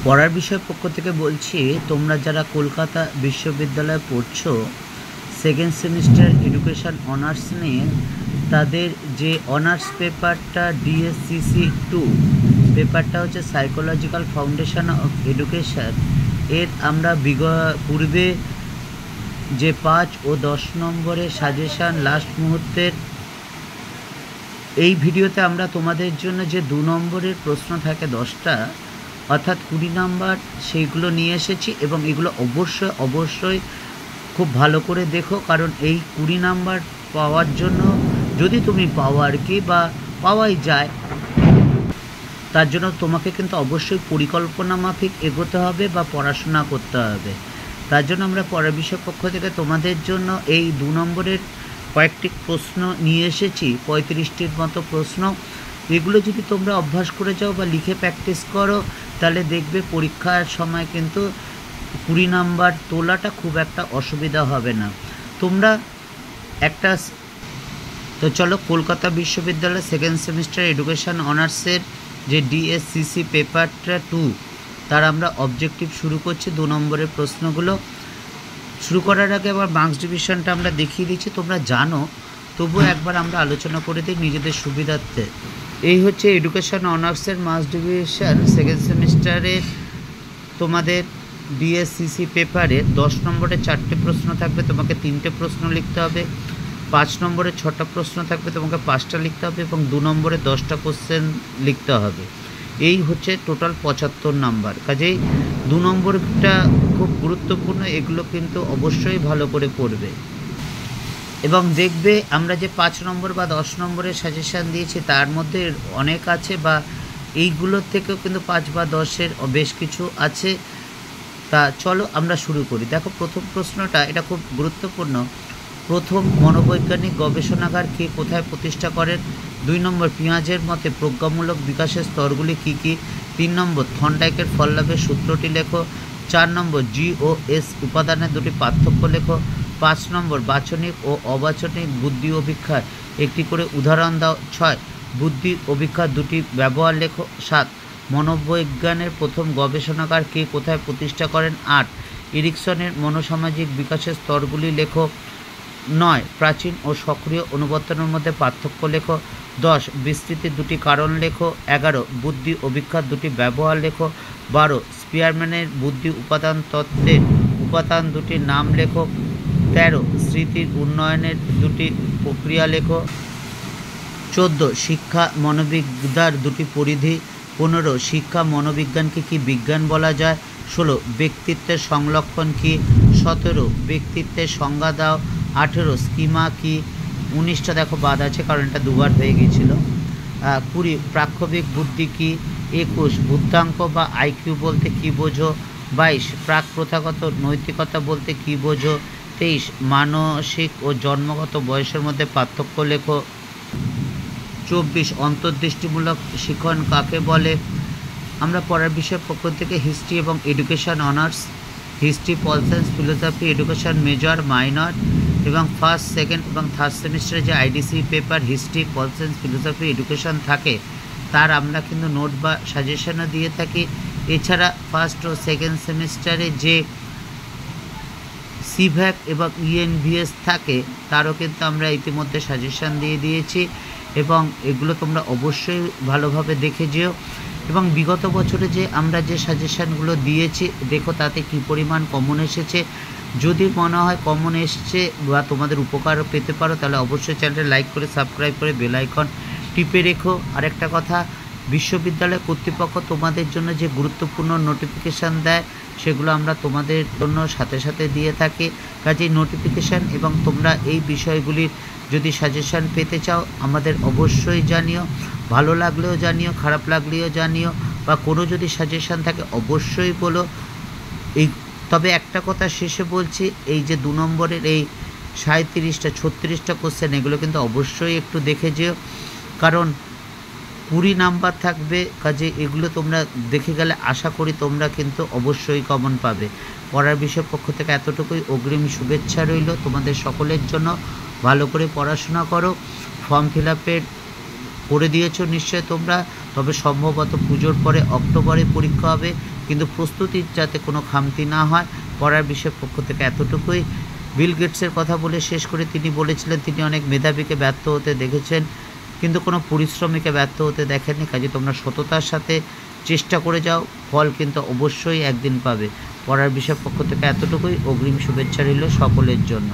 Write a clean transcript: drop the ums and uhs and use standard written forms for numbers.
পড়ার বিষয় পক্ষ থেকে বলছি, তোমরা যারা কলকাতা বিশ্ববিদ্যালয়ে পড়ছো সেকেন্ড সেমিস্টার এডুকেশান অনার্স নিয়ে, তাদের যে অনার্স পেপারটা ডিএসসিসি 2 পেপারটা হচ্ছে সাইকোলজিক্যাল ফাউন্ডেশন অফ এডুকেশান। এর আমরা পূর্বে যে 5 ও 10 নম্বরের সাজেশান লাস্ট মুহূর্তের, এই ভিডিওতে আমরা তোমাদের জন্য যে 2 নম্বরের প্রশ্ন থাকে 10টা অর্থাৎ 20 নাম্বার, সেইগুলো নিয়ে এসেছি এবং এগুলো অবশ্যই খুব ভালো করে দেখো, কারণ এই 20 নাম্বার পাওয়ার জন্য, যদি তুমি পাও আর কি, বা পাওয়াই যায়, তার জন্য তোমাকে কিন্তু অবশ্যই পরিকল্পনা মাফিক এগোতে হবে বা পড়াশোনা করতে হবে। তার জন্য আমরা পড়ার বিষয় পক্ষ থেকে তোমাদের জন্য এই 2 নম্বরের কয়েকটি প্রশ্ন নিয়ে এসেছি, 35টির মতো প্রশ্ন। এগুলো যদি তোমরা অভ্যাস করে যাও বা লিখে প্র্যাকটিস করো, তাহলে দেখবে পরীক্ষার সময় কিন্তু 20 নাম্বার তোলাটা খুব একটা অসুবিধা হবে না। তোমরা একটা তো চলো, কলকাতা বিশ্ববিদ্যালয় সেকেন্ড সেমিস্টার এডুকেশান অনার্সের যে ডিএসসিসি পেপারটা 2, তার আমরা অবজেক্টিভ শুরু করছি। 2 নম্বরের প্রশ্নগুলো শুরু করার আগে আবার মার্কস ডিভিশনটা আমরা দেখিয়ে দিচ্ছি, তোমরা জানো, তবুও একবার আমরা আলোচনা করে দিই নিজেদের সুবিধার্থে। এই হচ্ছে এডুকেশান অনার্সের মার্কস ডিভিশন সেকেন্ড সেমিস্টারের। তোমাদের ডিএসসিসি পেপারে 10 নম্বরে 4টে প্রশ্ন থাকবে, তোমাকে 3টে প্রশ্ন লিখতে হবে। 5 নম্বরে 6টা প্রশ্ন থাকবে, তোমাকে 5টা লিখতে হবে, এবং 2 নম্বরে 10টা কোশ্চেন লিখতে হবে। এই হচ্ছে টোটাল 75 নাম্বার। কাজেই 2 নম্বরটা খুব গুরুত্বপূর্ণ, এগুলো কিন্তু অবশ্যই ভালো করে পড়বে। এবং দেখবে আমরা যে 5 নম্বর বা 10 নম্বরের সাজেশান দিয়েছি তার মধ্যে অনেক আছে, বা এইগুলোর থেকেও কিন্তু 5 বা 10-এর বেশ কিছু আছে। তা চলো আমরা শুরু করি। দেখো, প্রথম প্রশ্নটা, এটা খুব গুরুত্বপূর্ণ। প্রথম মনোবৈজ্ঞানিক গবেষণাগার কে কোথায় প্রতিষ্ঠা করেন? 2 নম্বর, পেঁয়াজের মতে প্রজ্ঞামূলক বিকাশের স্তরগুলি কী কী? 3 নম্বর, থর্নডাইকের ফল লাভের সূত্রটি লেখো। 4 নম্বর, জি ও এস উপাদানের দুটি পার্থক্য লেখো। 5 নম্বর, বাচনিক ও অবাচনিক বুদ্ধি অভিক্ষার একটি করে উদাহরণ দাও। 6, বুদ্ধি অভিক্ষার দুটি ব্যবহার লেখো। 7, মনোবৈজ্ঞানের প্রথম গবেষণাগার কে কোথায় প্রতিষ্ঠা করেন? 8, এরিকসনের মনোসামাজিক বিকাশের স্তরগুলি লেখো। 9, প্রাচীন ও সক্রিয় অনুবর্তনের মধ্যে পার্থক্য লেখো। 10, বিস্তৃতির দুটি কারণ লেখো। 11, বুদ্ধি অভিক্ষার দুটি ব্যবহার লেখো। 12, স্পিয়ারম্যানের বুদ্ধি উপাদান তত্ত্বের উপাদান দুটির নাম লেখো। 13, স্মৃতির উন্নয়নের দুটি প্রক্রিয়া লেখো। 14, শিক্ষা মনোবিজ্ঞার দুটি পরিধি। 15, শিক্ষা মনোবিজ্ঞানকে কি বিজ্ঞান বলা যায়? 16, ব্যক্তিত্বের সংলক্ষণ কি? 17, ব্যক্তিত্বের সংজ্ঞা দাও। 18, স্কিমা কি? 19টা দেখো বাদ আছে, কারণ এটা দুবার হয়ে গিয়েছিল। 20, প্রাক্ষবিক বুদ্ধি কি? 21, বুদ্ধাঙ্ক বা আইকিউ বলতে কি বোঝো? 22, প্রাক প্রথাগত নৈতিকতা বলতে কি বোঝো? 23, মানসিক ও জন্মগত বয়সের মধ্যে পার্থক্য লেখো। 24, অন্তর্দৃষ্টিমূলক শিখন কাকে বলে? আমরা পড়ার বিষয় পক্ষ থেকে হিস্ট্রি এবং education honours, history, pol science, philosophy, education major, minor, এবং ফার্স্ট, সেকেন্ড এবং থার্ড সেমিস্টারে যে IDC paper history, pol science, philosophy, education থাকে, তার আমরা কিন্তু নোট বা সাজেশনও দিয়ে থাকি। এছাড়া ফার্স্ট ও সেকেন্ড সেমিস্টারে যে সিভ্যাক এবং ইএনভিএস থাকে, তারও কিন্তু আমরা ইতিমধ্যে সাজেশান দিয়ে দিয়েছি, এবং এগুলো তোমরা অবশ্যই ভালোভাবে দেখে যেও। এবং বিগত বছরে যে আমরা যে সাজেশানগুলো দিয়েছি, দেখো তাতে কি পরিমাণ কমন এসেছে। যদি মনে হয় কমন এসছে বা তোমাদের উপকার পেতে পারো, তাহলে অবশ্যই চ্যানেলটা লাইক করে সাবস্ক্রাইব করে বেল আইকন টিপে রেখো। আরেকটা কথা, বিশ্ববিদ্যালয় কর্তৃপক্ষ তোমাদের জন্য যে গুরুত্বপূর্ণ নোটিফিকেশান দেয়, সেগুলো আমরা তোমাদের জন্য সাথে সাথে দিয়ে থাকি। কাজেই নোটিফিকেশান এবং তোমরা এই বিষয়গুলির যদি সাজেশান পেতে চাও, আমাদের অবশ্যই জানিও। ভালো লাগলেও জানিও, খারাপ লাগলেও জানিও, বা কোনো যদি সাজেশান থাকে অবশ্যই বলো। তবে একটা কথা শেষে বলছি, এই যে 2 নম্বরের এই 37টা 36টা কোশ্চেন, এগুলো কিন্তু অবশ্যই একটু দেখে যেও, কারণ 20 নাম্বার থাকবে। কাজে এগুলো তোমরা দেখে গেলে আশা করি তোমরা কিন্তু অবশ্যই কমন পাবে। পড়ার বিষয় পক্ষ থেকে এতটুকুই, অগ্রিম শুভেচ্ছা রইল তোমাদের সকলের জন্য। ভালো করে পড়াশোনা করো। ফর্ম ফিল আপের করে দিয়েছো নিশ্চয় তোমরা, তবে সম্ভবত পুজোর পরে অক্টোবরে পরীক্ষা হবে। কিন্তু প্রস্তুতির যাতে কোনো খামতি না হয়। পড়ার বিষয়ের পক্ষ থেকে এতটুকুই। বিল গেটসের কথা বলে শেষ করে তিনি বলেছিলেন তিনি অনেক মেধাবীকে ব্যর্থ হতে দেখেছেন, কিন্তু কোনো পরিশ্রমীকে ব্যর্থ হতে দেখেননি। কাজে তোমরা সততার সাথে চেষ্টা করে যাও, ফল কিন্তু অবশ্যই একদিন পাবে। পড়ার বিষয়ের পক্ষ থেকে এতটুকুই। অগ্রিম শুভেচ্ছা রইল সকলের জন্য।